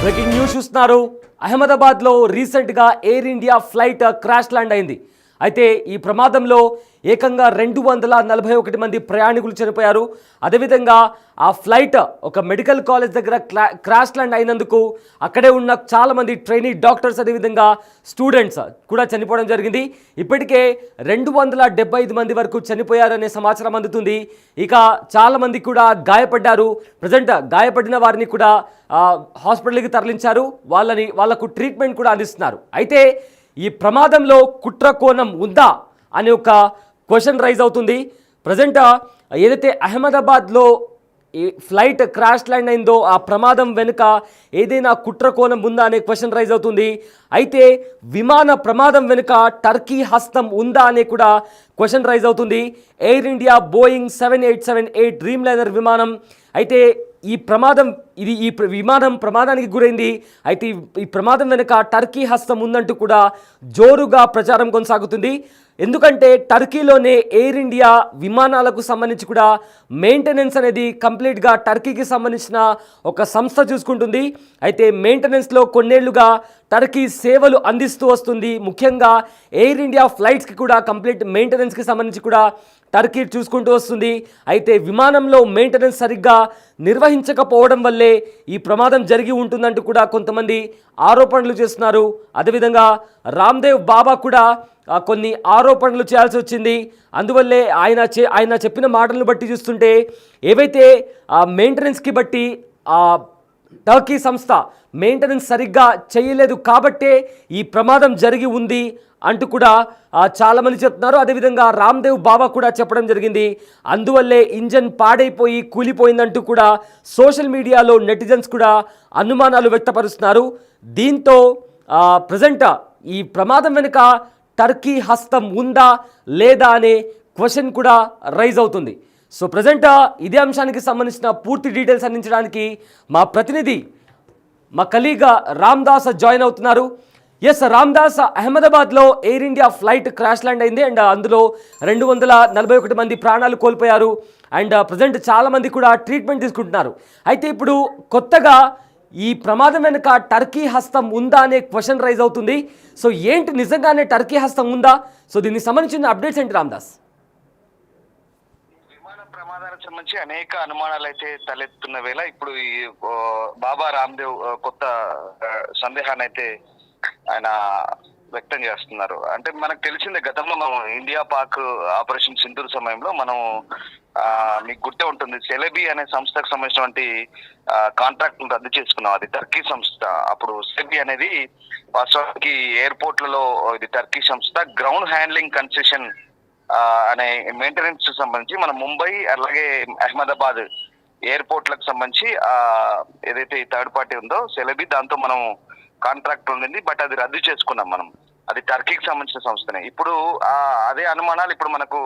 Breaking news చూస్తున్నారు. అహ్మదాబాద్లో రీసెంట్గా air India flight crash land అయింది. అయితే ఈ ప్రమాదంలో ఏకంగా 241 మంది ప్రయాణికులు చనిపోయారు. అదేవిధంగా ఆ ఫ్లైట్ ఒక మెడికల్ కాలేజ్ దగ్గర క్రాష్ ల్యాండ్ అయినందుకు అక్కడే ఉన్న చాలామంది ట్రైనీ డాక్టర్స్ అదేవిధంగా స్టూడెంట్స్ కూడా చనిపోవడం జరిగింది. ఇప్పటికే 275 మంది వరకు చనిపోయారనే సమాచారం అందుతుంది. ఇక చాలామంది కూడా గాయపడ్డారు. ప్రజెంట్ గాయపడిన వారిని కూడా హాస్పిటల్కి తరలించారు. వాళ్లకు ట్రీట్మెంట్ కూడా అందిస్తున్నారు. అయితే ఈ ప్రమాదంలో కుట్ర కోణం ఉందా అనే ఒక క్వశ్చన్ రైజ్ అవుతుంది. ప్రజెంట్ ఏదైతే అహ్మదాబాద్లో ఈ ఫ్లైట్ క్రాష్ ల్యాండ్ అయిందో ఆ ప్రమాదం వెనుక ఏదైనా కుట్ర కోణం ఉందా అనే క్వశ్చన్ రైజ్ అవుతుంది. అయితే విమాన ప్రమాదం వెనుక టర్కీ హస్తం ఉందా అనే కూడా క్వశ్చన్ రైజ్ అవుతుంది. Air India Boeing 7878 dream liner విమానం అయితే ఈ విమానం ప్రమాదానికి గురైంది. అయితే ఈ ప్రమాదం వెనుక టర్కీ హస్తం ఉందంటూ కూడా జోరుగా ప్రచారం కొనసాగుతుంది. ఎందుకంటే టర్కీలోనే ఎయిర్ ఇండియా విమానాలకు సంబంధించి కూడా మెయింటెనెన్స్ అనేది కంప్లీట్గా టర్కీకి సంబంధించిన ఒక సంస్థ చూసుకుంటుంది. అయితే మెయింటెనెన్స్లో కొన్నేళ్లుగా టర్కీ సేవలు అందిస్తూ వస్తుంది. ముఖ్యంగా ఎయిర్ ఇండియా ఫ్లైట్స్కి కూడా కంప్లీట్ మెయింటెనెన్స్కి సంబంధించి కూడా టర్కీ చూసుకుంటూ వస్తుంది. అయితే విమానంలో మెయింటెనెన్స్ సరిగ్గా నిర్వహించకపోవడం వల్లే ఈ ప్రమాదం జరిగి ఉంటుందంటూ కూడా కొంతమంది ఆరోపణలు చేస్తున్నారు. అదేవిధంగా రామ్దేవ్ బాబా కూడా కొన్ని ఆరోపణలు చేయాల్సి వచ్చింది. అందువల్లే ఆయన చెప్పిన మాటలను బట్టి చూస్తుంటే ఏవైతే మెయింటెనెన్స్కి బట్టి టర్కీ సంస్థ మెయింటెనెన్స్ సరిగ్గా చేయలేదు కాబట్టే ఈ ప్రమాదం జరిగి ఉంది అంటూ కూడా చాలామంది చెప్తున్నారు. అదేవిధంగా రామ్దేవ్ బాబా కూడా చెప్పడం జరిగింది. అందువల్లే ఇంజన్ పాడైపోయి కూలిపోయిందంటూ కూడా సోషల్ మీడియాలో నెటిజన్స్ కూడా అనుమానాలు వ్యక్తపరుస్తున్నారు. దీంతో ప్రజెంట్ ఈ ప్రమాదం వెనుక టర్కీ హస్తం ఉందా లేదా అనే క్వశ్చన్ కూడా రైజ్ అవుతుంది. సో ప్రజెంట్ ఇదే అంశానికి సంబంధించిన పూర్తి డీటెయిల్స్ అందించడానికి మా ప్రతినిధి మా కలీగ్ రామ్దాస్ జాయిన్ అవుతున్నారు. ఎస్ రామ్దాస్, అహ్మదాబాద్లో Air India flight crash land అయింది అండ్ అందులో 241 మంది ప్రాణాలు కోల్పోయారు అండ్ ప్రజెంట్ చాలామంది కూడా ట్రీట్మెంట్ తీసుకుంటున్నారు. అయితే ఇప్పుడు కొత్తగా ఈ ప్రమాదం వెనుక టర్కీ హస్తం ఉందా అనే క్వశ్చన్ రైజ్ అవుతుంది. సో ఏంటి నిజంగానే టర్కీ హస్తం ఉందా? సో దీనికి సంబంధించిన అప్డేట్స్ ఏంటి రామ్దాస్? ప్రమాదానికి సంబంధించి అనేక అనుమానాలు అయితే తలెత్తున్న వేళ ఇప్పుడు ఈ బాబా రామ్దేవ్ కొత్త సందేహాన్ని అయితే ఆయన వ్యక్తం చేస్తున్నారు. అంటే మనకు తెలిసిందే, గతంలో మనం ఇండియా పాక్ ఆపరేషన్ సింధూర్ సమయంలో మనం మీకు గుర్తే ఉంటుంది, సెలబీ అనే సంస్థకు సంబంధించినటువంటి కాంట్రాక్ట్ రద్దు చేసుకున్నాం. అది టర్కీ సంస్థ. అప్పుడు సెలబీ అనేది వాస్తవానికి ఎయిర్పోర్ట్లలో ఇది టర్కీ సంస్థ గ్రౌండ్ హ్యాండ్లింగ్ కన్సెషన్ అనే మెయింటెనెన్స్ సంబంధించి మన ముంబై అలాగే అహ్మదాబాద్ ఎయిర్పోర్ట్లకు సంబంధించి ఏదైతే ఈ థర్డ్ పార్టీ ఉందో సెలబీ, దాంతో మనం కాంట్రాక్ట్ ఉండింది. బట్ అది రద్దు చేసుకున్నాం మనం. అది టర్కీకి సంబంధించిన సంస్థనే. ఇప్పుడు అదే అనుమానాలు ఇప్పుడు మనకు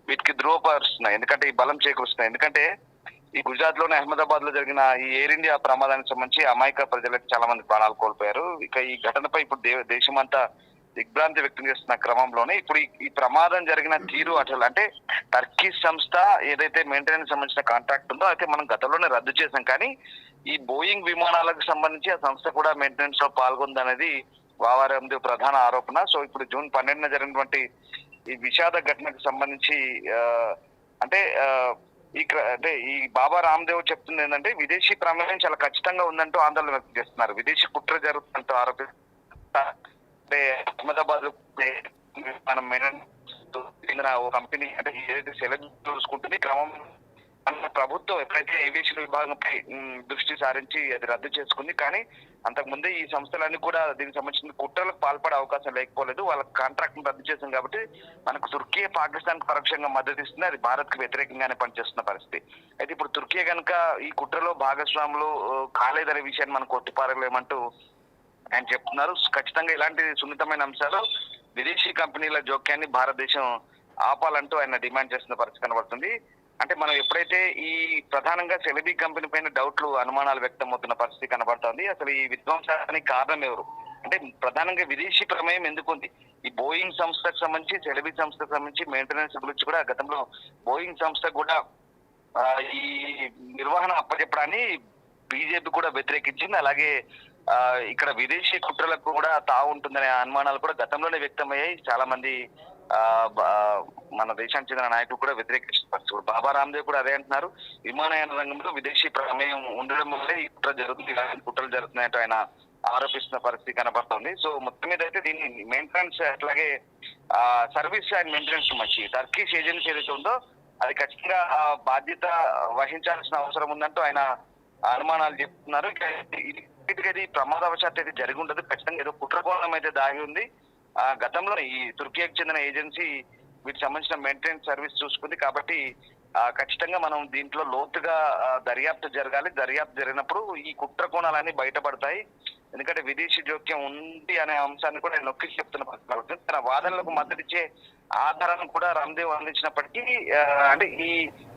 వీటికి ధృవపరుస్తున్నాయి. ఎందుకంటే ఈ బలం చేకూరుస్తున్నాయి. ఎందుకంటే ఈ గుజరాత్ లోని అహ్మదాబాద్ లో జరిగిన ఈ ఎయిర్ ఇండియా ప్రమాదానికి సంబంధించి అమాయక ప్రజలకు చాలా మంది ప్రాణాలు కోల్పోయారు. ఇక ఈ ఘటనపై ఇప్పుడు దేశమంతా దిగ్భ్రాంతి వ్యక్తం చేస్తున్న క్రమంలోనే ఇప్పుడు ఈ ప్రమాదం జరిగిన తీరు అసలు అంటే టర్కీ సంస్థ ఏదైతే మెయింటెనెన్స్ సంబంధించిన కాంట్రాక్ట్ ఉందో అయితే మనం గతంలోనే రద్దు చేసాం. కానీ ఈ బోయింగ్ విమానాలకు సంబంధించి ఆ సంస్థ కూడా మెయింటెనెన్స్ లో పాల్గొందనేది వావారామ్దేవ్ ప్రధాన ఆరోపణ. సో ఇప్పుడు జూన్ 12న జరిగినటువంటి ఈ విషాద ఘటనకు సంబంధించి అంటే ఈ బాబా రామ్దేవ్ చెప్తుంది ఏంటంటే విదేశీ ప్రమేయం చాలా ఖచ్చితంగా ఉందంటూ ఆందోళన వ్యక్తం చేస్తున్నారు. విదేశీ కుట్ర జరుగుతుందంటూ ఆరోపిస్తున్నారు. అంటే అహ్మదాబాద్ మనం ఓ కంపెనీ అంటే ఏదైతే సెలెక్ట్ చూసుకుంటుంది క్రమం ప్రభుత్వం ఎప్పుడైతే ఏవియేషన్ విభాగంపై దృష్టి సారించి అది రద్దు చేసుకుంది. కానీ అంతకుముందే ఈ సంస్థలన్నీ కూడా దీనికి సంబంధించిన కుట్రలకు పాల్పడే అవకాశం లేకపోలేదు. వాళ్ళ కాంట్రాక్ట్ రద్దు చేసాం కాబట్టి మనకు తుర్కీ పాకిస్తాన్ పరోక్షంగా మద్దతు ఇస్తుంది. అది భారత్ కు వ్యతిరేకంగానే పనిచేస్తున్న పరిస్థితి. అయితే ఇప్పుడు తుర్కీ కనుక ఈ కుట్రలో భాగస్వాములు కాలేదనే విషయాన్ని మనం కొట్టిపారలేమంటూ ఆయన చెప్తున్నారు. ఖచ్చితంగా ఇలాంటి సున్నితమైన అంశాలు విదేశీ కంపెనీల జోక్యాన్ని భారతదేశం ఆపాలంటూ ఆయన డిమాండ్ చేస్తున్న పరిస్థితి కనబడుతుంది. అంటే మనం ఎప్పుడైతే ఈ ప్రధానంగా సెలబీ కంపెనీ పైన డౌట్లు అనుమానాలు వ్యక్తం అవుతున్న పరిస్థితి కనబడుతోంది. అసలు ఈ విధ్వంసానికి కారణం ఎవరు అంటే ప్రధానంగా విదేశీ ప్రమేయం ఎందుకుంది? ఈ బోయింగ్ సంస్థకు సంబంధించి సెలబీ సంస్థకు సంబంధించి మెయింటెనెన్స్ గురించి కూడా గతంలో బోయింగ్ సంస్థ కూడా ఈ నిర్వహణ అప్పచెప్పడాన్ని బీజేపీ కూడా వ్యతిరేకించింది. అలాగే ఇక్కడ విదేశీ కుట్రలకు కూడా తావుంటుందనే అనుమానాలు కూడా గతంలోనే వ్యక్తమయ్యాయి. చాలా మంది మన దేశానికి చెందిన నాయకులు కూడా వ్యతిరేకిస్తున్నారు. బాబా రామ్దేవ్ కూడా అదే అంటున్నారు. విమానయాన రంగంలో విదేశీ ప్రమేయం ఉండడం వల్లే ఈ కుట్ర జరుగుతుంది, ఇలాంటి కుట్రలు జరుగుతున్నాయంటూ ఆయన ఆరోపిస్తున్న పరిస్థితి కనబడుతుంది. సో మొత్తం మీద అయితే దీన్ని మెయింటెనెన్స్ అట్లాగే సర్వీస్ అండ్ మెయింటెనెన్స్ మంచి టర్కిష్ ఏజెన్సీ ఏదైతే ఉందో అది ఖచ్చితంగా బాధ్యత వహించాల్సిన అవసరం ఉందంటూ ఆయన అనుమానాలు చెప్తున్నారు. ఇది ప్రమాదవశాత్తు అయితే జరిగి ఉండదు, ఖచ్చితంగా ఏదో కుట్రకోణం అయితే దాగి ఉంది. గతంలో ఈ తుర్కీకి చెందిన ఏజెన్సీ వీటికి సంబంధించిన మెయింటెనెన్స్ సర్వీస్ చూసుకుంది కాబట్టి ఖచ్చితంగా మనం దీంట్లో లోతుగా దర్యాప్తు జరగాలి. దర్యాప్తు జరిగినప్పుడు ఈ కుట్ర కోణాలన్నీ బయటపడతాయి. ఎందుకంటే విదేశీ జోక్యం ఉంది అనే అంశాన్ని కూడా నొక్కి చెప్తున్న తన వాదనలకు మద్దతిచ్చే ఆధారాన్ని కూడా రామ్దేవ్ అందించినప్పటికీ అంటే ఈ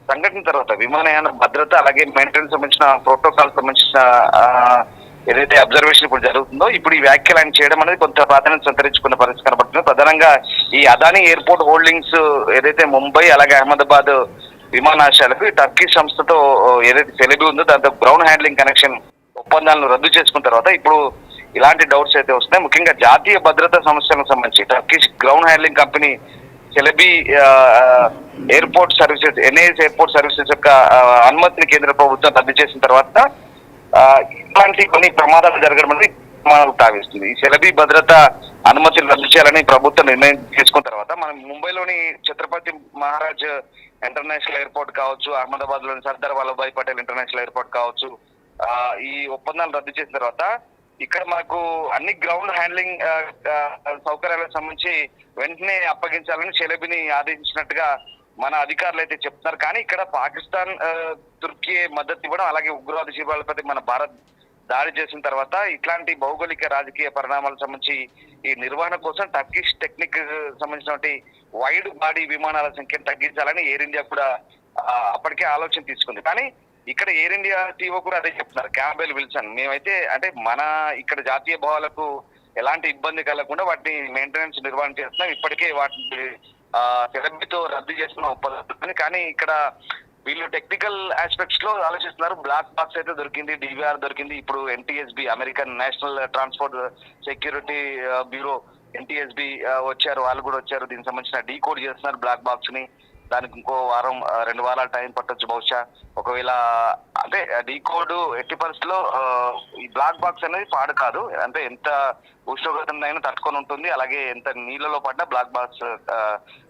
సంఘటన తర్వాత విమానయాన భద్రత అలాగే మెయింటెనెన్స్ సంబంధించిన ప్రోటోకాల్ సంబంధించిన ఏదైతే అబ్జర్వేషన్ ఇప్పుడు జరుగుతుందో ఇప్పుడు ఈ వ్యాఖ్యలు ఆయన చేయడం అనేది కొంత ప్రాధాన్యత సంతరించుకున్న పరిస్థితి కనబడుతుంది. ప్రధానంగా ఈ అదానీ ఎయిర్పోర్ట్ హోల్డింగ్స్ ఏదైతే ముంబై అలాగే అహ్మదాబాద్ విమానాశ్రయాలకు టర్కీ సంస్థతో ఏదైతే సెలబీ ఉందో దాంతో గ్రౌండ్ హ్యాండ్లింగ్ కనెక్షన్ ఒప్పందాలను రద్దు చేసుకున్న తర్వాత ఇప్పుడు ఇలాంటి డౌట్స్ అయితే వస్తున్నాయి. ముఖ్యంగా జాతీయ భద్రతా సమస్యలకు సంబంధించి Turkish ground handling company Celebi airport services NAS airport services యొక్క అనుమతిని కేంద్ర ప్రభుత్వం రద్దు చేసిన తర్వాత ఇట్లాంటి కొన్ని ప్రమాదాలు జరగడం అనేది మనకు తావిస్తుంది. ఈ సెలబీ భద్రత అనుమతిని రద్దు చేయాలని ప్రభుత్వం నిర్ణయం తీసుకున్న తర్వాత మనం ముంబైలోని ఛత్రపతి మహారాజ్ ఇంటర్నేషనల్ ఎయిర్పోర్ట్ కావచ్చు, అహ్మదాబాద్ లోని సర్దార్ వల్లభాయ్ పటేల్ ఇంటర్నేషనల్ ఎయిర్పోర్ట్ కావచ్చు, ఈ ఒప్పందాలు రద్దు చేసిన తర్వాత ఇక్కడ మనకు అన్ని గ్రౌండ్ హ్యాండ్లింగ్ సౌకర్యాలకు సంబంధించి వెంటనే అప్పగించాలని షెలబీని ఆదేశించినట్టుగా మన అధికారులు అయితే చెప్తున్నారు. కానీ ఇక్కడ పాకిస్తాన్ తుర్కీ మద్దతు ఇవ్వడం అలాగే ఉగ్రవాద శిబిరాలపై మన భారత్ దాడి చేసిన తర్వాత ఇట్లాంటి భౌగోళిక రాజకీయ పరిణామాలకు సంబంధించి ఈ నిర్వహణ కోసం టర్కిష్ టెక్నిక్ సంబంధించినటువంటి వైడ్ బాడీ విమానాల సంఖ్యను తగ్గించాలని ఎయిర్ ఇండియా కూడా అప్పటికే ఆలోచన తీసుకుంది. కానీ ఇక్కడ ఎయిర్ ఇండియా టీఓ కూడా అదే చెప్తున్నారు, క్యాంబెల్ విల్సన్. మేమైతే అంటే మన ఇక్కడ జాతీయ భావాలకు ఎలాంటి ఇబ్బంది కలగకుండా వాటిని మెయింటెనెన్స్ నిర్వహణ చేస్తున్నాం. ఇప్పటికే వాటిని సెలబీతో రద్దు చేస్తున్న ఒప్పందం. కానీ ఇక్కడ వీళ్ళు టెక్నికల్ ఆస్పెక్ట్స్ లో ఆలోచిస్తున్నారు. బ్లాక్ బాక్స్ అయితే దొరికింది, డివిఆర్ దొరికింది. ఇప్పుడు ఎన్టీఎస్బి American national transport security bureau ఎన్టీఎస్బి వచ్చారు, వాళ్ళు కూడా వచ్చారు. దీనికి సంబంధించిన డీకోడ్ చేస్తున్నారు బ్లాక్ బాక్స్ ని. దానికి ఇంకో వారం 2 వారాల టైం పట్టొచ్చు బహుశా. ఒకవేళ అంటే డీకోడ్ ఎట్టి పరిస్థితుల్లో ఈ బ్లాక్ బాక్స్ అనేది పాడు కాదు, అంటే ఎంత ఉష్ణోగ్రతనైనా తట్టుకొని ఉంటుంది, అలాగే ఎంత నీళ్ళలో పడ్డా బ్లాక్ బాక్స్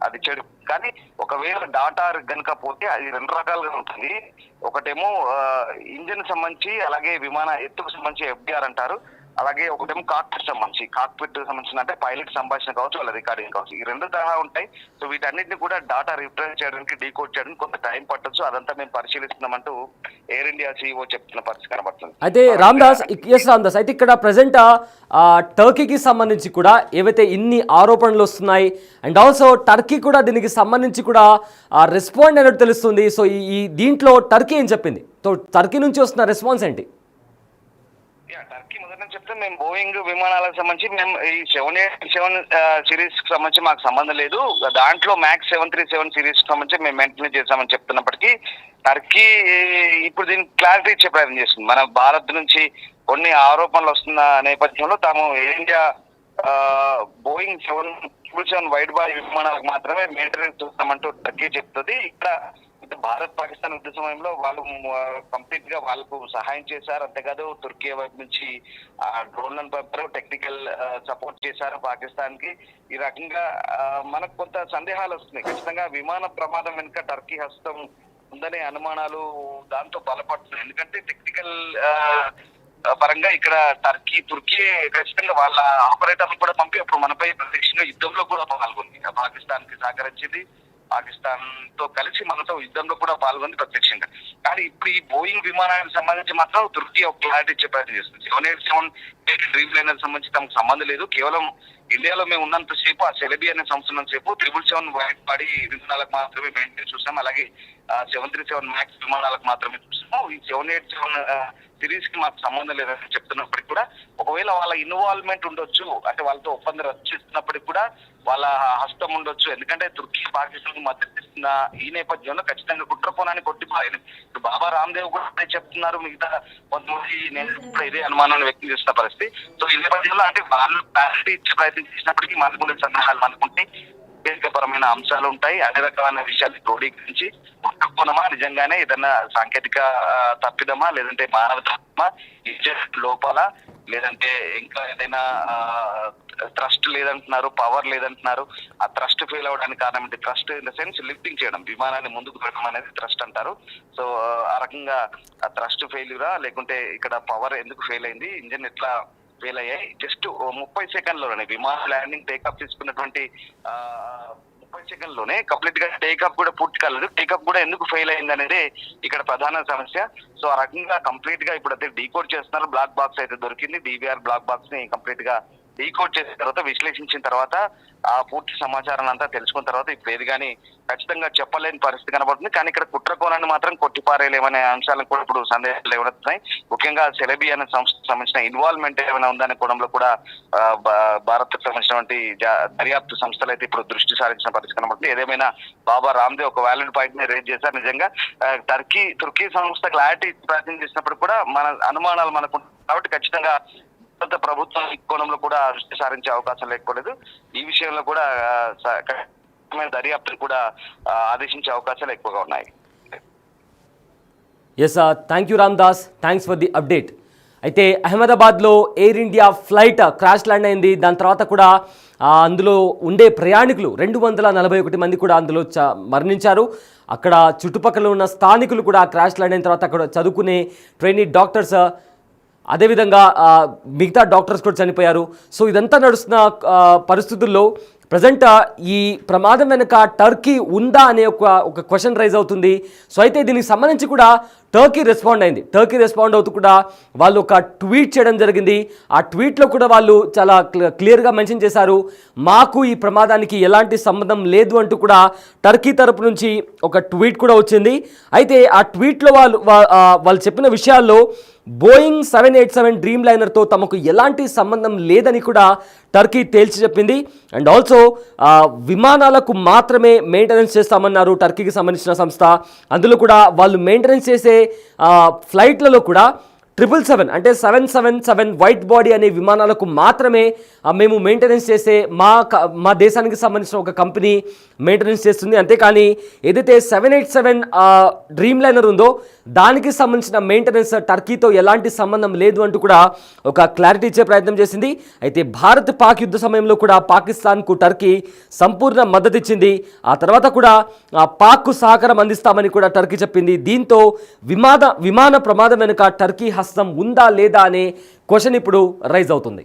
అది చెడు. కానీ ఒకవేళ డాటా గనుక పోతే అది 2 రకాలుగా ఉంటుంది. ఒకటేమో ఇంజిన్ సంబంధించి అలాగే విమాన ఎత్తుకు సంబంధించి ఎఫ్డిఆర్ అంటారు, అలాగే ఒకటేమో కాక్పిట్ సంబంధించిన అంటే పైలట్ సంభాషణ కావచ్చు, వాళ్ళ రికార్డింగ్ కావచ్చు. ఈ 2 తరహా ఉంటాయి. సో వీటన్నిటిని కూడా డాటా రిప్రజెంట్ చేయడానికి డీకోడ్ చేయడానికి కొంత టైం పట్టొచ్చు. అదంతా మేము పరిశీలిస్తున్నామంటూ ఎయిర్ ఇండియా CEO చెప్తున్న పరిస్థితి కనబడుతుంది. అయితే రామ్దాస్ అయితే ఇక్కడ ప్రజెంట్ టర్కీకి సంబంధించి కూడా ఏవైతే ఇన్ని ఆరోపణలు వస్తున్నాయి అండ్ ఆల్సో టర్కీ కూడా దీనికి సంబంధించి కూడా రెస్పాండ్ అయినట్టు తెలుస్తుంది. సో ఈ దీంట్లో టర్కీ ఏం చెప్పింది? సో టర్కీ నుంచి వస్తున్న రెస్పాన్స్ ఏంటి? టర్కీ మొదట చెప్తే మేము బోయింగ్ విమానాలకు సంబంధించి మేము ఈ 787 సిరీస్ కి సంబంధించి మాకు సంబంధం లేదు, దాంట్లో మ్యాక్స్ 737 సిరీస్ కి సంబంధించి మేము మెయింటైన్ చేస్తామని చెప్తున్నప్పటికీ టర్కీ ఇప్పుడు దీనికి క్లారిటీ ఇచ్చే ప్రయత్నం చేస్తుంది. మన భారత్ నుంచి కొన్ని ఆరోపణలు వస్తున్న నేపథ్యంలో తాము air India Boeing 777 wide body విమానాలకు మాత్రమే మెయింటెనెన్స్ చూస్తామంటూ టర్కీ చెప్తుంది. ఇక్కడ భారత్ పాకిస్తాన్ యుద్ధ సమయంలో వాళ్ళు కంప్లీట్ గా వాళ్ళకు సహాయం చేశారు. అంతేకాదు తుర్కీ వైపు నుంచి డ్రోన్లను పంపారు, టెక్నికల్ సపోర్ట్ చేశారు పాకిస్తాన్ కి. ఈ రకంగా మనకు కొంత సందేహాలు వస్తున్నాయి. ఖచ్చితంగా విమాన ప్రమాదం వెనుక టర్కీ హస్తం ఉందనే అనుమానాలు దాంతో బలపడుతున్నాయి. ఎందుకంటే టెక్నికల్ పరంగా ఇక్కడ తుర్కీ ఖచ్చితంగా వాళ్ళ ఆపరేటర్లు కూడా పంపి అప్పుడు మనపై ప్రత్యక్షంగా యుద్ధంలో కూడా పాల్గొంది. పాకిస్తాన్ కి సహకరించింది, పాకిస్తాన్ తో కలిసి మనతో యుద్ధంలో కూడా పాల్గొంది ప్రత్యక్షంగా. కానీ ఇప్పుడు ఈ బోయింగ్ విమానానికి సంబంధించి మాత్రం తుర్కీ ఒక క్లారిటీ ఇచ్చే ప్రయత్నం చేస్తుంది. 787 డ్రీమ్ లైనర్ సంబంధించి తమకు సంబంధం లేదు, కేవలం ఇండియాలో మేము ఉన్నంతసేపు ఆ సెలబీ అనే సంస్థ ఉన్నంతసేపు 777 వైడ్ బాడీ విమానాలకు మాత్రమే మెయింటైన్ చూసాం, అలాగే 737 మ్యాక్స్ విమానాలకు మాత్రమే చూసాము. ఈ 787 సిరీస్ కి మాకు సంబంధం లేదని చెప్తున్నప్పటికీ కూడా ఒకవేళ వాళ్ళ ఇన్వాల్వ్మెంట్ ఉండొచ్చు, అంటే వాళ్ళతో ఒప్పందం రద్దు చేస్తున్నప్పటికీ కూడా వాళ్ళ హస్తం ఉండొచ్చు. ఎందుకంటే తుర్కీ పాకిస్తాన్ మద్దతు ఇస్తున్న ఈ నేపథ్యంలో ఖచ్చితంగా కుట్రకోణాన్ని కొట్టిపోయాలి. ఇప్పుడు బాబా రామ్దేవ్ కూడా అదే చెప్తున్నారు, మిగతా కొంతమంది నేను కూడా ఇదే అనుమానాన్ని వ్యక్తం చేస్తున్న పరిస్థితి. సో ఈ నేపథ్యంలో అంటే వాళ్ళు క్లారిటీ ఇచ్చే ప్రయత్నం చేసినప్పటికీ మనకు సందేహాలు మనకుంటే పరమైన అంశాలు ఉంటాయి. అన్ని రకాలైన విషయాలు క్రోడీకరించి కుట్రకోణమా, నిజంగానే ఏదన్నా సాంకేతిక తప్పిదమా, లేదంటే మానవ తప్పమా, లోపాల, లేదంటే ఇంకా ఏదైనా ట్రస్ట్ లేదంటున్నారు, పవర్ లేదంటున్నారు. ఆ ట్రస్ట్ ఫెయిల్ అవడానికి కారణం ఏంటి? Trust in the sense lifting చేయడం, విమానాన్ని ముందుకు పెట్టడం అనేది ట్రస్ట్ అంటారు. సో ఆ రకంగా ఆ ట్రస్ట్ ఫెయిల్యూరా, లేకుంటే ఇక్కడ పవర్ ఎందుకు ఫెయిల్ అయింది, ఇంజన్ ఎట్లా ఫెయిల్ అయ్యాయి, జస్ట్ 30 సెకండ్లోనే విమానం ల్యాండింగ్ టేకప్ తీసుకున్నటువంటి 30 సెకండ్లోనే కంప్లీట్ గా టేకప్ కూడా పూర్తి కాలేదు. టేకప్ కూడా ఎందుకు ఫెయిల్ అయింది అనేది ఇక్కడ ప్రధాన సమస్య. సో ఆ రకంగా కంప్లీట్ గా ఇప్పుడు అయితే డీకోడ్ చేస్తున్నారు. బ్లాక్ బాక్స్ అయితే దొరికింది. DVR బ్లాక్ బాక్స్ ని కంప్లీట్ గా డీకోడ్ చేసిన తర్వాత, విశ్లేషించిన తర్వాత, ఆ పూర్తి సమాచారాన్ని అంతా తెలుసుకున్న తర్వాత ఇప్పుడు ఏది కానీ ఖచ్చితంగా చెప్పలేని పరిస్థితి కనబడుతుంది. కానీ ఇక్కడ కుట్రకోణాన్ని మాత్రం కొట్టిపారేయలేమనే అంశాలను కూడా ఇప్పుడు సందేహాలు లేవనెత్తున్నాయి. ముఖ్యంగా సెలబీ అనే సంస్థకు సంబంధించిన ఇన్వాల్వ్మెంట్ ఏమైనా ఉందనే కోణంలో కూడా భారత్ కు సంబంధించినటువంటి దర్యాప్తు సంస్థలు అయితే ఇప్పుడు దృష్టి సారించిన పరిస్థితి కనబడుతుంది. ఏదేమైనా బాబా రామ్దేవ్ ఒక వ్యాలిడ్ పాయింట్ ని రేజ్ చేశారు. నిజంగా తుర్కీ సంస్థ క్లారిటీ ప్రయత్నం చేసినప్పుడు కూడా మన అనుమానాలు మనకు కాబట్టి ఖచ్చితంగా ప్రభుత్వం ఈ కోణంలో కూడా దృష్టి సారించే అవకాశం లేకపోలేదు. ఈ విషయంలో కూడా దర్యాప్తును కూడా ఆదేశించే అవకాశాలు ఎక్కువగా ఉన్నాయి. Yes, thank you Ramdas, thanks for the update. అయితే అహ్మదాబాద్లో Air India flight crash land అయింది. దాని తర్వాత కూడా అందులో ఉండే ప్రయాణికులు 241 మంది కూడా అందులో మరణించారు. అక్కడ చుట్టుపక్కల ఉన్న స్థానికులు కూడా క్రాష్ ల్యాండ్ అయిన తర్వాత అక్కడ చదువుకునే ట్రైనీ డాక్టర్స్, అదేవిధంగా మిగతా డాక్టర్స్ కూడా చనిపోయారు. సో ఇదంతా నడుస్తున్న పరిస్థితుల్లో ప్రజెంట్ ఈ ప్రమాదం వెనుక టర్కీ ఉందా అనే ఒక క్వశ్చన్ రైజ్ అవుతుంది. సో అయితే దీనికి సంబంధించి కూడా టర్కీ రెస్పాండ్ అయింది. టర్కీ రెస్పాండ్ అవుతూ కూడా వాళ్ళు ఒక ట్వీట్ చేయడం జరిగింది. ఆ ట్వీట్లో కూడా వాళ్ళు చాలా క్లియర్గా మెన్షన్ చేశారు, మాకు ఈ ప్రమాదానికి ఎలాంటి సంబంధం లేదు అంటూ కూడా టర్కీ తరపు నుంచి ఒక ట్వీట్ కూడా వచ్చింది. అయితే ఆ ట్వీట్లో వాళ్ళు చెప్పిన విషయాల్లో బోయింగ్ 787 డ్రీమ్ లైనర్తో తమకు ఎలాంటి సంబంధం లేదని కూడా టర్కీ తేల్చి చెప్పింది. అండ్ ఆల్సో విమానాలకు మాత్రమే మెయింటెనెన్స్ చేస్తామన్నారు టర్కీకి సంబంధించిన సంస్థ. అందులో కూడా వాళ్ళు మెయింటెనెన్స్ చేసే ఫ్లైట్లలో కూడా 777 అంటే 777 వైట్ బాడీ అనే విమానాలకు మాత్రమే మేము మెయింటెనెన్స్ చేసే మా దేశానికి సంబంధించిన ఒక కంపెనీ మెయింటెనెన్స్ చేస్తుంది. అంతేకాని ఏదైతే 787 డ్రీమ్ లైనర్ ఉందో దానికి సంబంధించిన మెయింటెనెన్స్ టర్కీతో ఎలాంటి సంబంధం లేదు అంటూ కూడా ఒక క్లారిటీ ఇచ్చే ప్రయత్నం చేసింది. అయితే భారత్ పాక్ యుద్ధ సమయంలో కూడా పాకిస్తాన్కు టర్కీ సంపూర్ణ మద్దతు ఇచ్చింది. ఆ తర్వాత కూడా పాక్కు సహకారం అందిస్తామని కూడా టర్కీ చెప్పింది. దీంతో విమాన ప్రమాదం వెనుక టర్కీ హస్తం ఉందా లేదా అనే క్వశ్చన్ ఇప్పుడు రైజ్ అవుతుంది.